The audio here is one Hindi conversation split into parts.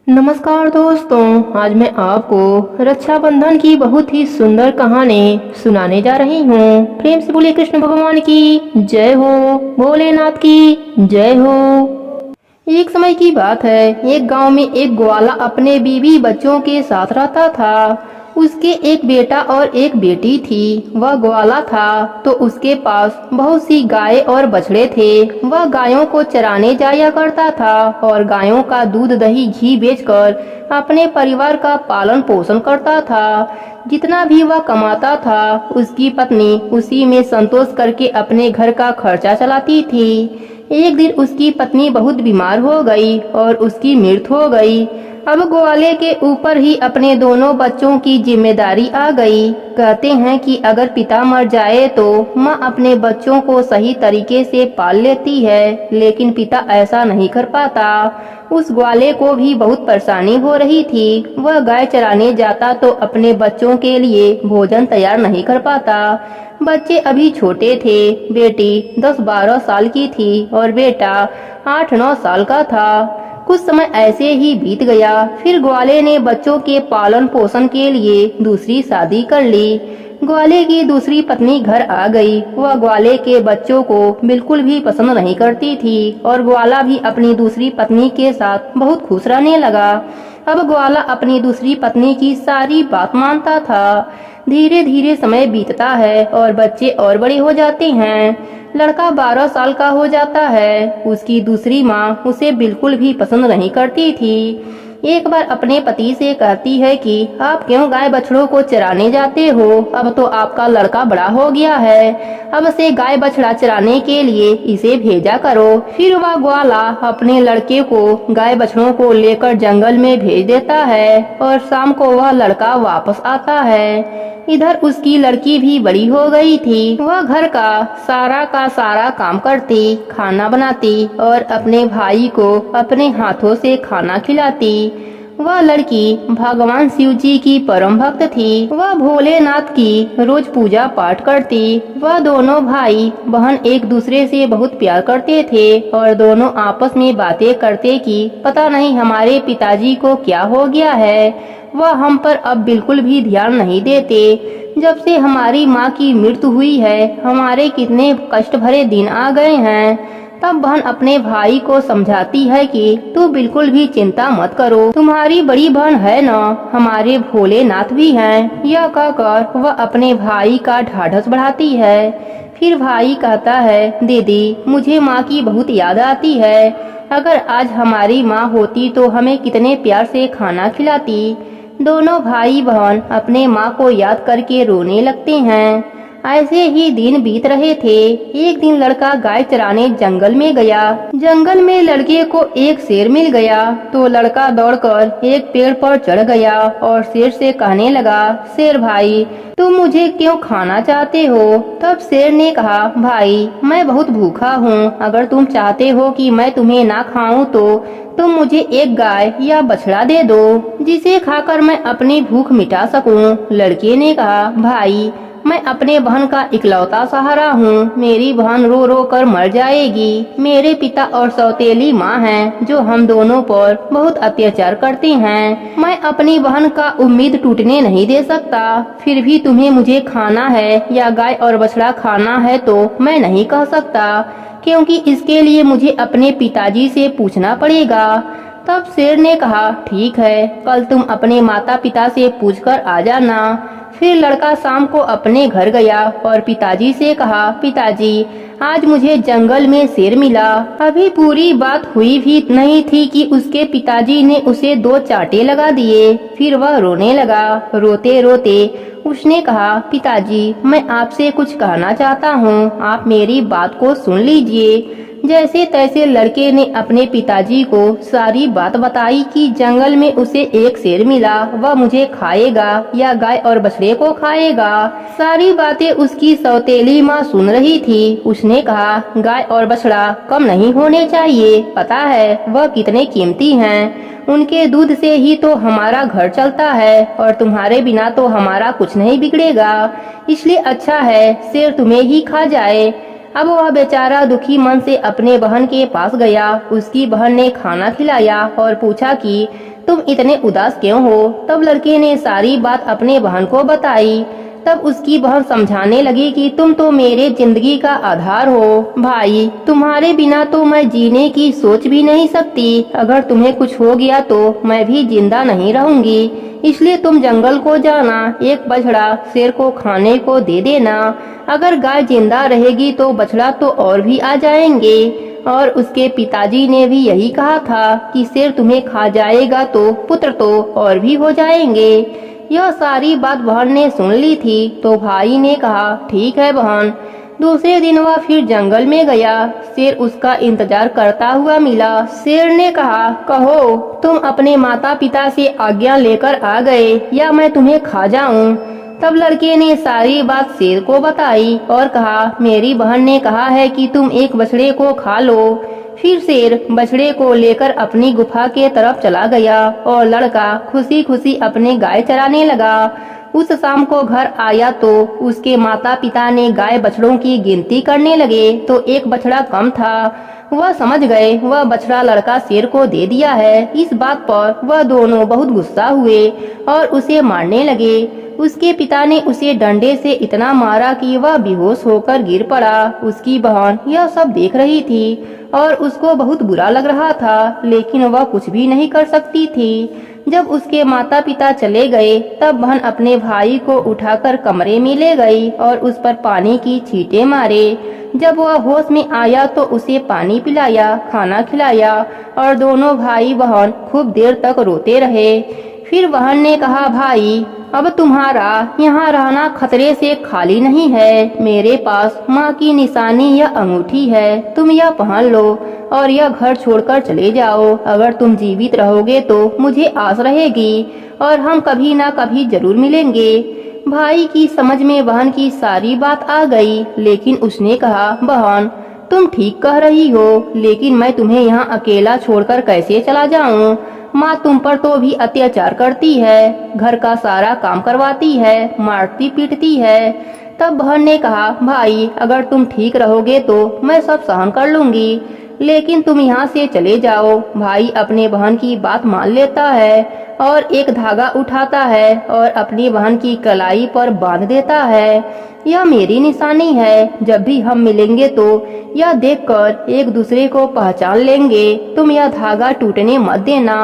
नमस्कार दोस्तों, आज मैं आपको रक्षाबंधन की बहुत ही सुंदर कहानी सुनाने जा रही हूँ। प्रेम से बोलिए कृष्ण भगवान की जय हो, भोलेनाथ की जय हो। एक समय की बात है, एक गांव में एक ग्वाला अपने बीवी बच्चों के साथ रहता था। उसके एक बेटा और एक बेटी थी। वह ग्वाला था तो उसके पास बहुत सी गाय और बछड़े थे। वह गायों को चराने जाया करता था और गायों का दूध दही घी बेचकर अपने परिवार का पालन पोषण करता था। जितना भी वह कमाता था उसकी पत्नी उसी में संतोष करके अपने घर का खर्चा चलाती थी। एक दिन उसकी पत्नी बहुत बीमार हो गई और उसकी मृत्यु हो गई। अब ग्वाले के ऊपर ही अपने दोनों बच्चों की जिम्मेदारी आ गई। कहते हैं कि अगर पिता मर जाए तो माँ अपने बच्चों को सही तरीके से पाल लेती है, लेकिन पिता ऐसा नहीं कर पाता। उस ग्वाले को भी बहुत परेशानी हो रही थी। वह गाय चराने जाता तो अपने बच्चों के लिए भोजन तैयार नहीं कर पाता। बच्चे अभी छोटे थे। बेटी 10-12 साल की थी और बेटा 8-9 साल का था। कुछ समय ऐसे ही बीत गया। फिर ग्वाले ने बच्चों के पालन पोषण के लिए दूसरी शादी कर ली। ग्वाले की दूसरी पत्नी घर आ गई। वह ग्वाले के बच्चों को बिल्कुल भी पसंद नहीं करती थी और ग्वाला भी अपनी दूसरी पत्नी के साथ बहुत खुश रहने लगा। अब ग्वाला अपनी दूसरी पत्नी की सारी बात मानता था। धीरे धीरे समय बीतता है और बच्चे और बड़े हो जाते हैं। लड़का 12 साल का हो जाता है। उसकी दूसरी माँ उसे बिल्कुल भी पसंद नहीं करती थी। एक बार अपने पति से कहती है कि आप क्यों गाय बछड़ों को चराने जाते हो? अब तो आपका लड़का बड़ा हो गया है, अब से गाय बछड़ा चराने के लिए इसे भेजा करो। फिर वह ग्वाला अपने लड़के को गाय बछड़ों को लेकर जंगल में भेज देता है और शाम को वह लड़का वापस आता है। इधर उसकी लड़की भी बड़ी हो गई थी। वह घर का सारा काम करती, खाना बनाती और अपने भाई को अपने हाथों से खाना खिलाती। वह लड़की भगवान शिव जी की परम भक्त थी। वह भोलेनाथ की रोज पूजा पाठ करती। वह दोनों भाई बहन एक दूसरे से बहुत प्यार करते थे और दोनों आपस में बातें करते कि पता नहीं हमारे पिताजी को क्या हो गया है, वह हम पर अब बिल्कुल भी ध्यान नहीं देते। जब से हमारी माँ की मृत्यु हुई है हमारे कितने कष्ट भरे दिन आ गए हैं। तब बहन अपने भाई को समझाती है कि तू बिल्कुल भी चिंता मत करो, तुम्हारी बड़ी बहन है ना, हमारे भोलेनाथ भी हैं। यह कहकर वह अपने भाई का ढाढ़स बढ़ाती है। फिर भाई कहता है, दीदी मुझे माँ की बहुत याद आती है। अगर आज हमारी माँ होती तो हमें कितने प्यार से खाना खिलाती। दोनों भाई बहन अपने माँ को याद करके रोने लगते हैं। ऐसे ही दिन बीत रहे थे। एक दिन लड़का गाय चराने जंगल में गया। जंगल में लड़के को एक शेर मिल गया तो लड़का दौड़कर एक पेड़ पर चढ़ गया और शेर से कहने लगा, शेर भाई तुम मुझे क्यों खाना चाहते हो? तब शेर ने कहा, भाई मैं बहुत भूखा हूँ, अगर तुम चाहते हो कि मैं तुम्हें ना खाऊं तो तुम मुझे एक गाय या बछड़ा दे दो, जिसे खाकर मैं अपनी भूख मिटा सकूं। लड़के ने कहा, भाई मैं अपने बहन का इकलौता सहारा हूँ, मेरी बहन रो रो कर मर जाएगी। मेरे पिता और सौतेली माँ हैं जो हम दोनों पर बहुत अत्याचार करते हैं। मैं अपनी बहन का उम्मीद टूटने नहीं दे सकता। फिर भी तुम्हें मुझे खाना है या गाय और बछड़ा खाना है तो मैं नहीं कह सकता, क्योंकि इसके लिए मुझे अपने पिताजी से पूछना पड़ेगा। तब शेर ने कहा, ठीक है, कल तुम अपने माता पिता से पूछकर आ जाना। फिर लड़का शाम को अपने घर गया और पिताजी से कहा, पिताजी आज मुझे जंगल में शेर मिला। अभी पूरी बात हुई भी नहीं थी कि उसके पिताजी ने उसे 2 चांटे लगा दिए। फिर वह रोने लगा। रोते रोते उसने कहा, पिताजी मैं आपसे कुछ कहना चाहता हूँ, आप मेरी बात को सुन लीजिए। जैसे तैसे लड़के ने अपने पिताजी को सारी बात बताई कि जंगल में उसे एक शेर मिला, वह मुझे खाएगा या गाय और बछड़े को खाएगा। सारी बातें उसकी सौतेली माँ सुन रही थी। उसने कहा, गाय और बछड़ा कम नहीं होने चाहिए, पता है वह कितने कीमती हैं। उनके दूध से ही तो हमारा घर चलता है और तुम्हारे बिना तो हमारा कुछ नहीं बिगड़ेगा। इसलिए अच्छा है शेर तुम्हें ही खा जाए। अब वह बेचारा दुखी मन से अपने बहन के पास गया। उसकी बहन ने खाना खिलाया और पूछा कि तुम इतने उदास क्यों हो। तब लड़के ने सारी बात अपने बहन को बताई। तब उसकी बहन समझाने लगी कि तुम तो मेरे जिंदगी का आधार हो भाई, तुम्हारे बिना तो मैं जीने की सोच भी नहीं सकती। अगर तुम्हें कुछ हो गया तो मैं भी जिंदा नहीं रहूंगी, इसलिए तुम जंगल को जाना, एक बछड़ा शेर को खाने को दे देना। अगर गाय जिंदा रहेगी तो बछड़ा तो और भी आ जाएंगे। और उसके पिताजी ने भी यही कहा था कि शेर तुम्हें खा जाएगा तो पुत्र तो और भी हो जाएंगे। यह सारी बात बहन ने सुन ली थी तो भाई ने कहा ठीक है बहन। दूसरे दिन वह फिर जंगल में गया। शेर उसका इंतजार करता हुआ मिला। शेर ने कहा कहो तुम अपने माता पिता से आज्ञा लेकर आ गए या मैं तुम्हें खा जाऊं। तब लड़के ने सारी बात शेर को बताई और कहा मेरी बहन ने कहा है कि तुम एक बछड़े को खा लो। फिर शेर बछड़े को लेकर अपनी गुफा के तरफ चला गया और लड़का खुशी खुशी अपने गाय चराने लगा। उस शाम को घर आया तो उसके माता पिता ने गाय बछड़ों की गिनती करने लगे तो एक बछड़ा कम था। वह समझ गए वह बछड़ा लड़का शेर को दे दिया है। इस बात पर वह दोनों बहुत गुस्सा हुए और उसे मारने लगे। उसके पिता ने उसे डंडे से इतना मारा कि वह बेहोश होकर गिर पड़ा। उसकी बहन यह सब देख रही थी और उसको बहुत बुरा लग रहा था, लेकिन वह कुछ भी नहीं कर सकती थी। जब उसके माता पिता चले गए तब बहन अपने भाई को उठाकर कमरे में ले गई और उस पर पानी की छींटे मारे। जब वह होश में आया तो उसे पानी पिलाया, खाना खिलाया और दोनों भाई बहन खूब देर तक रोते रहे। फिर बहन ने कहा भाई अब तुम्हारा यहाँ रहना खतरे से खाली नहीं है। मेरे पास माँ की निशानी या अंगूठी है, तुम यह पहन लो और यह घर छोड़कर चले जाओ। अगर तुम जीवित रहोगे तो मुझे आस रहेगी और हम कभी ना कभी जरूर मिलेंगे। भाई की समझ में बहन की सारी बात आ गई, लेकिन उसने कहा बहन तुम ठीक कह रही हो, लेकिन मैं तुम्हें यहाँ अकेला छोड़कर कैसे चला जाऊँ। माँ तुम पर तो भी अत्याचार करती है, घर का सारा काम करवाती है, मारती पीटती है। तब बहन ने कहा भाई अगर तुम ठीक रहोगे तो मैं सब सहन कर लूंगी, लेकिन तुम यहाँ से चले जाओ। भाई अपने बहन की बात मान लेता है और एक धागा उठाता है और अपनी बहन की कलाई पर बांध देता है। यह मेरी निशानी है, जब भी हम मिलेंगे तो यह देखकर एक दूसरे को पहचान लेंगे। तुम यह धागा टूटने मत देना।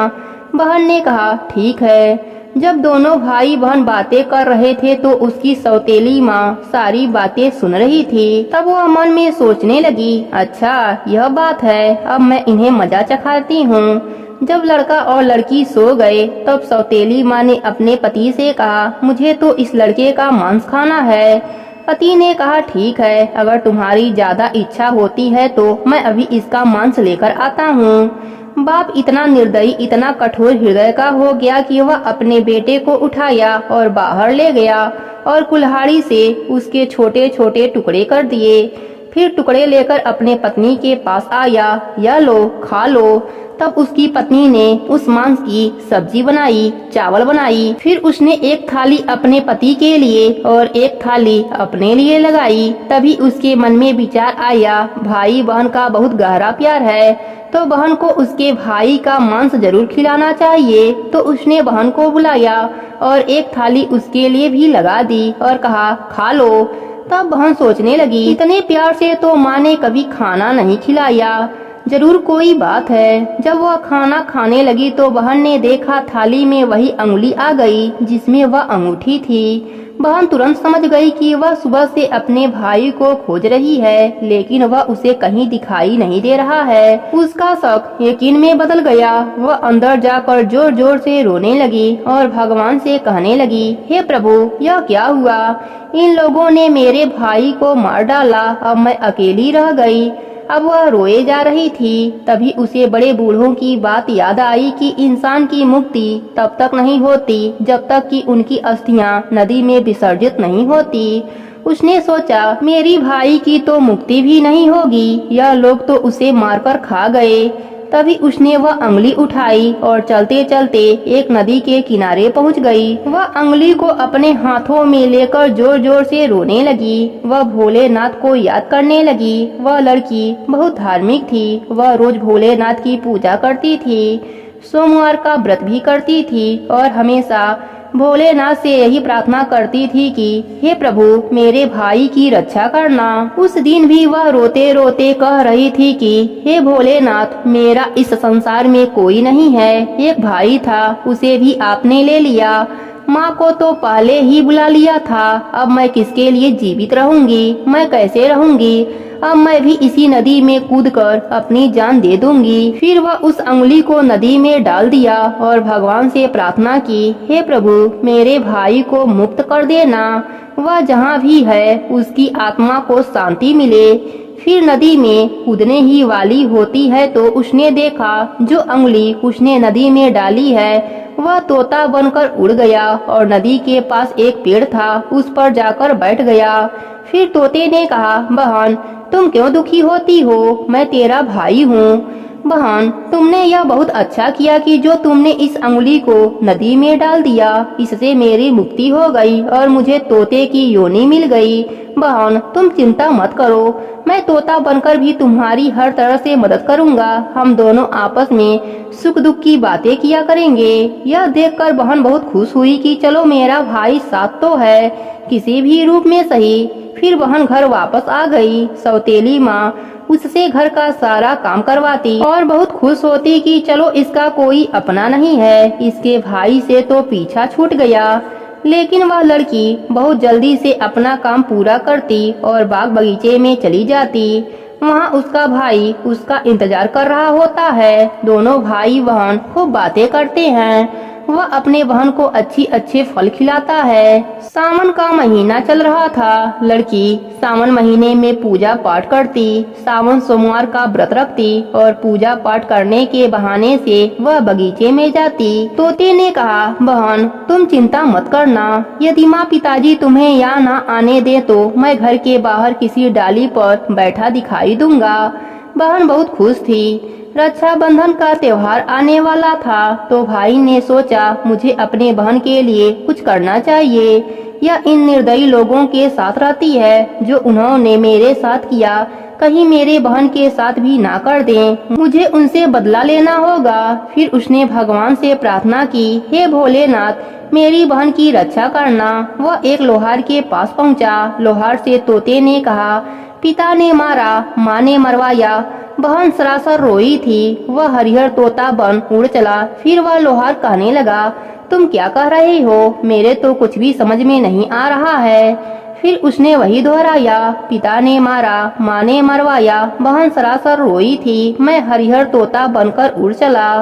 बहन ने कहा ठीक है। जब दोनों भाई बहन बातें कर रहे थे तो उसकी सौतेली माँ सारी बातें सुन रही थी। तब वह मन में सोचने लगी अच्छा यह बात है, अब मैं इन्हें मजा चखाती हूँ। जब लड़का और लड़की सो गए तब सौतेली माँ ने अपने पति से कहा मुझे तो इस लड़के का मांस खाना है। पति ने कहा ठीक है, अगर तुम्हारी ज्यादा इच्छा होती है तो मैं अभी इसका मांस लेकर आता हूँ। बाप इतना निर्दयी इतना कठोर हृदय का हो गया कि वह अपने बेटे को उठाया और बाहर ले गया और कुल्हाड़ी से उसके छोटे छोटे टुकड़े कर दिए। फिर टुकड़े लेकर अपने पत्नी के पास आया, यह लो खा लो। तब उसकी पत्नी ने उस मांस की सब्जी बनाई, चावल बनाई। फिर उसने एक थाली अपने पति के लिए और एक थाली अपने लिए लगाई। तभी उसके मन में विचार आया भाई बहन का बहुत गहरा प्यार है तो बहन को उसके भाई का मांस जरूर खिलाना चाहिए। तो उसने बहन को बुलाया और एक थाली उसके लिए भी लगा दी और कहा खा लो। तब बहन सोचने लगी इतने प्यार से तो माँ ने कभी खाना नहीं खिलाया, जरूर कोई बात है। जब वह खाना खाने लगी तो बहन ने देखा थाली में वही अंगुली आ गई जिसमें वह अंगूठी थी। बहन तुरंत समझ गई कि वह सुबह से अपने भाई को खोज रही है, लेकिन वह उसे कहीं दिखाई नहीं दे रहा है। उसका शक यकीन में बदल गया। वह अंदर जाकर जोर जोर से रोने लगी और भगवान से कहने लगी हे प्रभु यह क्या हुआ, इन लोगों ने मेरे भाई को मार डाला, अब मैं अकेली रह गई। अब वह रोए जा रही थी। तभी उसे बड़े बूढ़ों की बात याद आई कि इंसान की मुक्ति तब तक नहीं होती जब तक कि उनकी अस्थियां नदी में विसर्जित नहीं होती। उसने सोचा मेरी भाई की तो मुक्ति भी नहीं होगी, यह लोग तो उसे मारकर खा गए। तभी उसने वह अंगुली उठाई और चलते चलते एक नदी के किनारे पहुंच गई। वह अंगुली को अपने हाथों में लेकर जोर जोर से रोने लगी। वह भोलेनाथ को याद करने लगी। वह लड़की बहुत धार्मिक थी। वह रोज भोलेनाथ की पूजा करती थी, सोमवार का व्रत भी करती थी और हमेशा भोलेनाथ से यही प्रार्थना करती थी कि हे प्रभु, मेरे भाई की रक्षा करना। उस दिन भी वह रोते रोते कह रही थी कि हे भोलेनाथ, मेरा इस संसार में कोई नहीं है। एक भाई था, उसे भी आपने ले लिया। माँ को तो पहले ही बुला लिया था। अब मैं किसके लिए जीवित रहूंगी? मैं कैसे रहूंगी? अब मैं भी इसी नदी में कूदकर अपनी जान दे दूंगी। फिर वह उस अंगुली को नदी में डाल दिया और भगवान से प्रार्थना की, हे प्रभु, मेरे भाई को मुक्त कर देना। वह जहाँ भी है उसकी आत्मा को शांति मिले। फिर नदी में कूदने ही वाली होती है तो उसने देखा जो अंगुली उसने नदी में डाली है वह तोता बनकर उड़ गया और नदी के पास एक पेड़ था, उस पर जाकर बैठ गया। फिर तोते ने कहा, बहन, तुम क्यों दुखी होती हो? मैं तेरा भाई हूँ। बहन, तुमने यह बहुत अच्छा किया कि जो तुमने इस अंगुली को नदी में डाल दिया। इससे मेरी मुक्ति हो गई और मुझे तोते की योनि मिल गई। बहन, तुम चिंता मत करो, मैं तोता बनकर भी तुम्हारी हर तरह से मदद करूंगा। हम दोनों आपस में सुख दुख की बातें किया करेंगे। यह देखकर बहन बहुत खुश हुई कि चलो मेरा भाई साथ तो है, किसी भी रूप में सही। फिर बहन घर वापस आ गई। सौतेली माँ उससे घर का सारा काम करवाती और बहुत खुश होती कि चलो इसका कोई अपना नहीं है, इसके भाई से तो पीछा छूट गया। लेकिन वह लड़की बहुत जल्दी से अपना काम पूरा करती और बाग बगीचे में चली जाती। वहाँ उसका भाई उसका इंतजार कर रहा होता है। दोनों भाई बहन खूब बातें करते हैं। वह अपने बहन को अच्छे फल खिलाता है। सावन का महीना चल रहा था। लड़की सावन महीने में पूजा पाठ करती, सावन सोमवार का व्रत रखती और पूजा पाठ करने के बहाने से वह बगीचे में जाती। तोते ने कहा, बहन, तुम चिंता मत करना। यदि माँ पिताजी तुम्हें यहाँ न आने दे तो मैं घर के बाहर किसी डाली पर बैठा दिखाई दूंगा। बहन बहुत खुश थी। रक्षाबंधन का त्योहार आने वाला था तो भाई ने सोचा मुझे अपने बहन के लिए कुछ करना चाहिए। यह इन निर्दयी लोगों के साथ रहती है जो उन्होंने मेरे साथ किया, कहीं मेरे बहन के साथ भी ना कर दें। मुझे उनसे बदला लेना होगा। फिर उसने भगवान से प्रार्थना की, हे भोलेनाथ, मेरी बहन की रक्षा करना। वह एक लोहार के पास पहुंचा। लोहार से तोते ने कहा, पिता ने मारा, माँ ने मरवाया। बहन सरासर रोई थी। वह हरिहर तोता बन उड़ चला। फिर वह लोहार कहने लगा, तुम क्या कह रहे हो? मेरे तो कुछ भी समझ में नहीं आ रहा है। फिर उसने वही दोहराया, पिता ने मारा, माँ ने मरवाया। बहन सरासर रोई थी। मैं हरिहर तोता बनकर उड़ चला।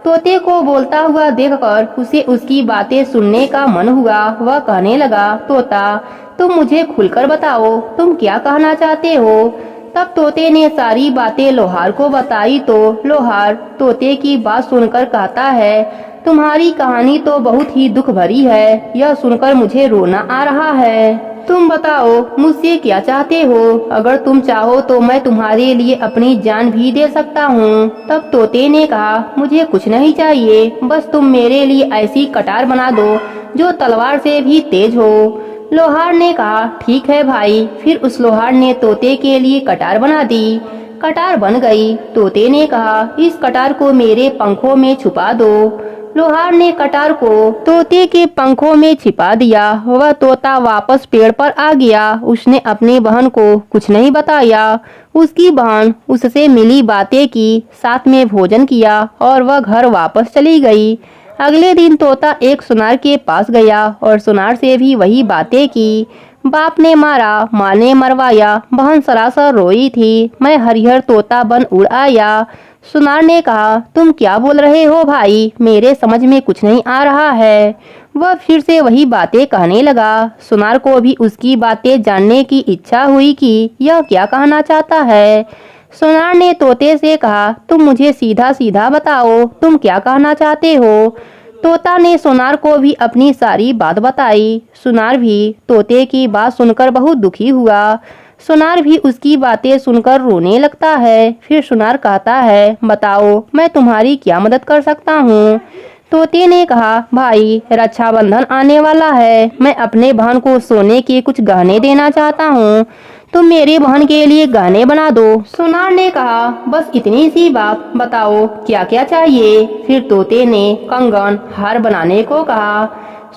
तोते को बोलता हुआ देखकर उसे उसकी बातें सुनने का मन हुआ। वह कहने लगा, तोता, तुम मुझे खुलकर बताओ, तुम क्या कहना चाहते हो? तब तोते ने सारी बातें लोहार को बताई तो लोहार तोते की बात सुनकर कहता है, तुम्हारी कहानी तो बहुत ही दुख भरी है। यह सुनकर मुझे रोना आ रहा है। तुम बताओ मुझसे क्या चाहते हो? अगर तुम चाहो तो मैं तुम्हारे लिए अपनी जान भी दे सकता हूँ। तब तोते ने कहा, मुझे कुछ नहीं चाहिए, बस तुम मेरे लिए ऐसी कटार बना दो जो तलवार से भी तेज हो। लोहार ने कहा, ठीक है भाई। फिर उस लोहार ने तोते के लिए कटार बना दी। कटार बन गई। तोते ने कहा, इस कटार को मेरे पंखों में छुपा दो। लोहार ने कटार को तोते के पंखों में छिपा दिया। वह तोता वापस पेड़ पर आ गया। उसने अपनी बहन को कुछ नहीं बताया। उसकी बहन उससे मिली बातें की, साथ में भोजन किया और वह घर वापस चली गई। अगले दिन तोता एक सुनार के पास गया और सुनार से भी वही बातें की। बाप ने मारा, माँ ने मरवाया। बहन सरासर रोई थी। मैं हरिहर तोता बन उड़ आया। सुनार ने कहा, तुम क्या बोल रहे हो भाई? मेरे समझ में कुछ नहीं आ रहा है। वह फिर से वही बातें कहने लगा। सुनार को भी उसकी बातें जानने की इच्छा हुई कि यह क्या कहना चाहता है। सुनार ने तोते से कहा, तुम मुझे सीधा सीधा बताओ, तुम क्या कहना चाहते हो? तोता ने सुनार को भी अपनी सारी बात बताई। सुनार भी तोते की बात सुनकर बहुत दुखी हुआ। सुनार भी उसकी बातें सुनकर रोने लगता है। फिर सुनार कहता है, बताओ मैं तुम्हारी क्या मदद कर सकता हूँ। तोते ने कहा, भाई रक्षाबंधन आने वाला है, मैं अपने बहन को सोने के कुछ गहने देना चाहता हूँ, तुम मेरे बहन के लिए गहने बना दो। सुनार ने कहा, बस इतनी सी बात, बताओ क्या क्या चाहिए। फिर तोते ने कंगन हार बनाने को कहा।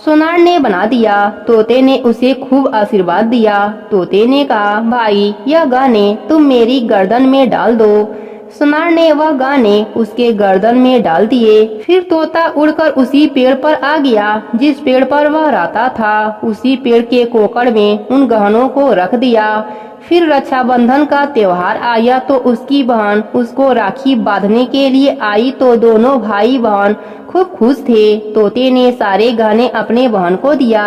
सुनार ने बना दिया। तोते ने उसे खूब आशीर्वाद दिया। तोते ने कहा, भाई यह गहने तुम मेरी गर्दन में डाल दो। सुनार ने वह गाने उसके गर्दन में डाल दिए। फिर तोता उड़कर उसी पेड़ पर आ गया जिस पेड़ पर वह रहता था। उसी पेड़ के कोकड़ में उन गहनों को रख दिया। फिर रक्षाबंधन का त्योहार आया तो उसकी बहन उसको राखी बांधने के लिए आई तो दोनों भाई बहन खूब खुश थे। तोते ने सारे गहने अपने बहन को दिया।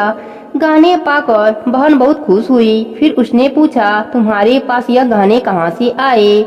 गहने पाकर बहन बहुत खुश हुई। फिर उसने पूछा, तुम्हारे पास यह गहने कहाँ से आए।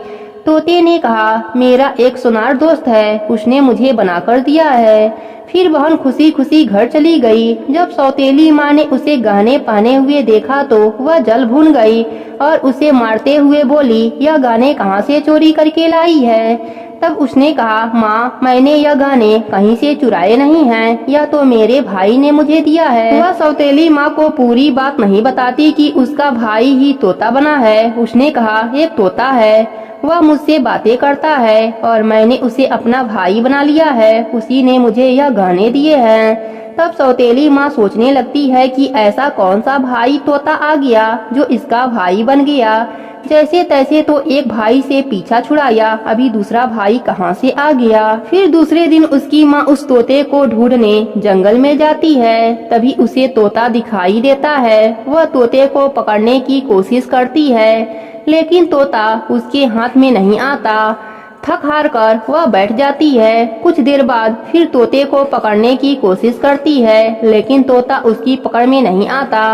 तोते ने कहा, मेरा एक सुनार दोस्त है, उसने मुझे बनाकर दिया है। फिर बहन खुशी खुशी घर चली गई। जब सौतेली माँ ने उसे गहने पहने हुए देखा तो वह जल भून गई और उसे मारते हुए बोली, यह गहने कहाँ से चोरी करके लाई है। तब उसने कहा, माँ मैंने यह गहने कहीं से चुराए नहीं हैं, यह तो मेरे भाई ने मुझे दिया है। वह सौतेली माँ को पूरी बात नहीं बताती कि उसका भाई ही तोता बना है। उसने कहा, एक तोता है, वह मुझसे बातें करता है और मैंने उसे अपना भाई बना लिया है, उसी ने मुझे यह गहने दिए हैं। तब सौतेली माँ सोचने लगती है कि ऐसा कौन सा भाई तोता आ गया जो इसका भाई बन गया। जैसे तैसे तो एक भाई से पीछा छुड़ाया, अभी दूसरा भाई कहाँ से आ गया। फिर दूसरे दिन उसकी माँ उस तोते को ढूंढने जंगल में जाती है। तभी उसे तोता दिखाई देता है। वह तोते को पकड़ने की कोशिश करती है लेकिन तोता उसके हाथ में नहीं आता। थक हार कर वह बैठ जाती है। कुछ देर बाद फिर तोते को पकड़ने की कोशिश करती है लेकिन तोता उसकी पकड़ में नहीं आता।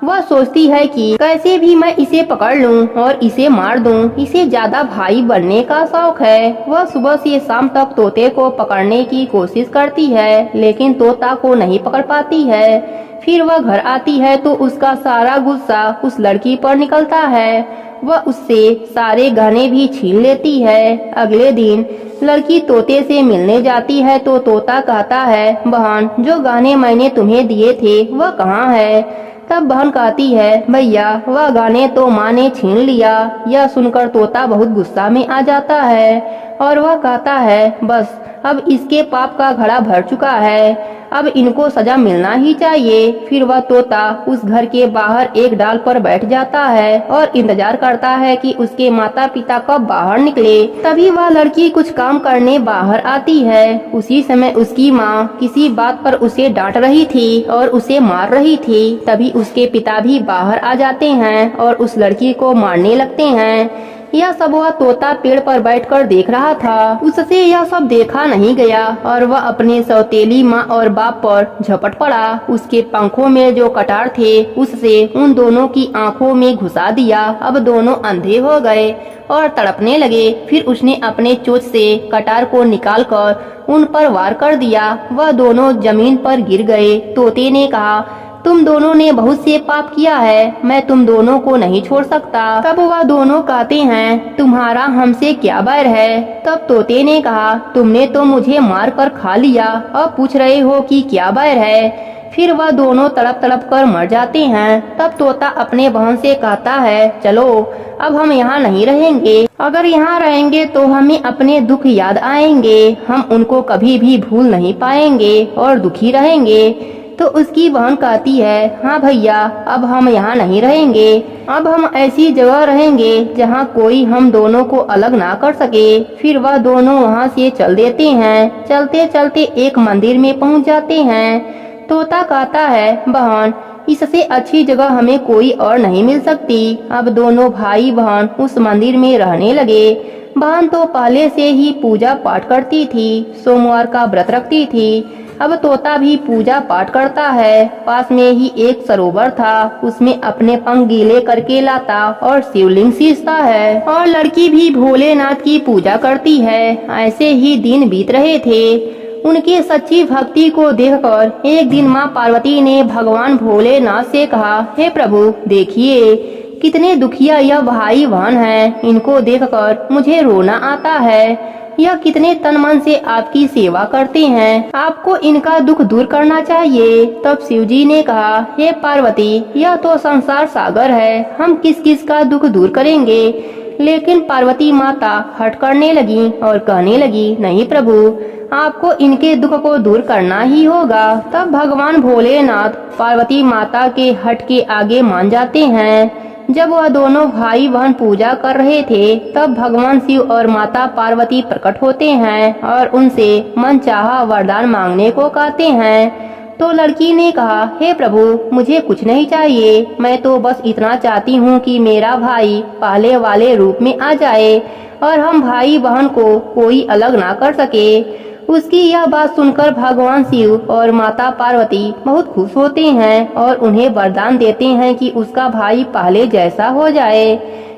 वह सोचती है कि कैसे भी मैं इसे पकड़ लूं और इसे मार दूं, इसे ज्यादा भाई बनने का शौक है। वह सुबह से शाम तक तोते को पकड़ने की कोशिश करती है लेकिन तोता को नहीं पकड़ पाती है। फिर वह घर आती है तो उसका सारा गुस्सा उस लड़की पर निकलता है। वह उससे सारे गहने भी छीन लेती है। अगले दिन लड़की तोते से मिलने जाती है तो तोता कहता है, बहन जो गहने मैंने तुम्हें दिए थे वह कहाँ है। तब बहन कहती है, भैया वह गहने तो माँ ने छीन लिया। यह सुनकर तोता बहुत गुस्सा में आ जाता है और वह कहता है, बस अब इसके पाप का घड़ा भर चुका है, अब इनको सजा मिलना ही चाहिए। फिर वह तोता उस घर के बाहर एक डाल पर बैठ जाता है और इंतजार करता है कि उसके माता पिता कब बाहर निकले। तभी वह लड़की कुछ काम करने बाहर आती है। उसी समय उसकी माँ किसी बात पर उसे डांट रही थी और उसे मार रही थी। तभी उसके पिता भी बाहर आ जाते हैं और उस लड़की को मारने लगते हैं। यह सब वह तोता पेड़ पर बैठकर देख रहा था। उससे यह सब देखा नहीं गया और वह अपने सौतेली माँ और बाप पर झपट पड़ा। उसके पंखों में जो कटार थे उससे उन दोनों की आंखों में घुसा दिया। अब दोनों अंधे हो गए और तड़पने लगे। फिर उसने अपने चोंच से कटार को निकालकर उन पर वार कर दिया। वह दोनों जमीन पर गिर गए। तोते ने कहा, तुम दोनों ने बहुत से पाप किया है, मैं तुम दोनों को नहीं छोड़ सकता। तब वह दोनों कहते हैं, तुम्हारा हमसे क्या बैर है। तब तोते ने कहा, तुमने तो मुझे मार कर खा लिया, अब पूछ रहे हो कि क्या बैर है। फिर वह दोनों तड़प तड़प कर मर जाते हैं। तब तोता अपने बहन से कहता है, चलो अब हम यहाँ नहीं रहेंगे, अगर यहाँ रहेंगे तो हमें अपने दुख याद आएंगे, हम उनको कभी भी भूल नहीं पाएंगे और दुखी रहेंगे। तो उसकी बहन कहती है, हाँ भैया अब हम यहाँ नहीं रहेंगे, अब हम ऐसी जगह रहेंगे जहाँ कोई हम दोनों को अलग ना कर सके। फिर वह दोनों वहाँ से चल देते हैं। चलते चलते एक मंदिर में पहुँच जाते हैं। तोता कहता है, बहन इससे अच्छी जगह हमें कोई और नहीं मिल सकती। अब दोनों भाई बहन उस मंदिर में रहने लगे। बहन तो पहले से ही पूजा पाठ करती थी, सोमवार का व्रत रखती थी। अब तोता भी पूजा पाठ करता है। पास में ही एक सरोवर था, उसमें अपने पंख गीले करके लाता और शिवलिंग सींचता है और लड़की भी भोलेनाथ की पूजा करती है। ऐसे ही दिन बीत रहे थे। उनकी सच्ची भक्ति को देखकर एक दिन माँ पार्वती ने भगवान भोलेनाथ से कहा, हे प्रभु देखिए कितने दुखिया यह भाई बहन हैं, इनको देखकर मुझे रोना आता है। यह कितने तन मन से आपकी सेवा करते हैं, आपको इनका दुख दूर करना चाहिए। तब शिव जी ने कहा, हे पार्वती, यह तो संसार सागर है, हम किस किस का दुख दूर करेंगे। लेकिन पार्वती माता हट करने लगी और कहने लगी, नहीं प्रभु, आपको इनके दुख को दूर करना ही होगा। तब भगवान भोलेनाथ पार्वती माता के हट के आगे मान जाते हैं। जब वह दोनों भाई बहन पूजा कर रहे थे, तब भगवान शिव और माता पार्वती प्रकट होते हैं और उनसे मनचाहा वरदान मांगने को कहते हैं। तो लड़की ने कहा, हे प्रभु, मुझे कुछ नहीं चाहिए, मैं तो बस इतना चाहती हूँ कि मेरा भाई पहले वाले रूप में आ जाए और हम भाई बहन को कोई अलग ना कर सके। उसकी यह बात सुनकर भगवान शिव और माता पार्वती बहुत खुश होते हैं और उन्हें वरदान देते हैं कि उसका भाई पहले जैसा हो जाए।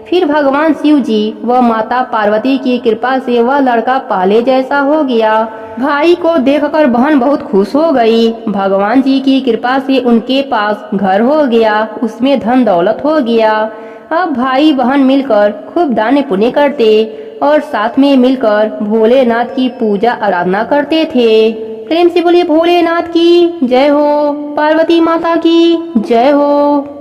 फिर भगवान शिव जी व माता पार्वती की कृपा से वह लड़का पहले जैसा हो गया। भाई को देखकर बहन बहुत खुश हो गई। भगवान जी की कृपा से उनके पास घर हो गया, उसमें धन दौलत हो गया। अब भाई बहन मिलकर खूब दान पुण्य करते और साथ में मिलकर भोलेनाथ की पूजा आराधना करते थे। प्रेम से बोलिए भोलेनाथ की जय हो, पार्वती माता की जय हो।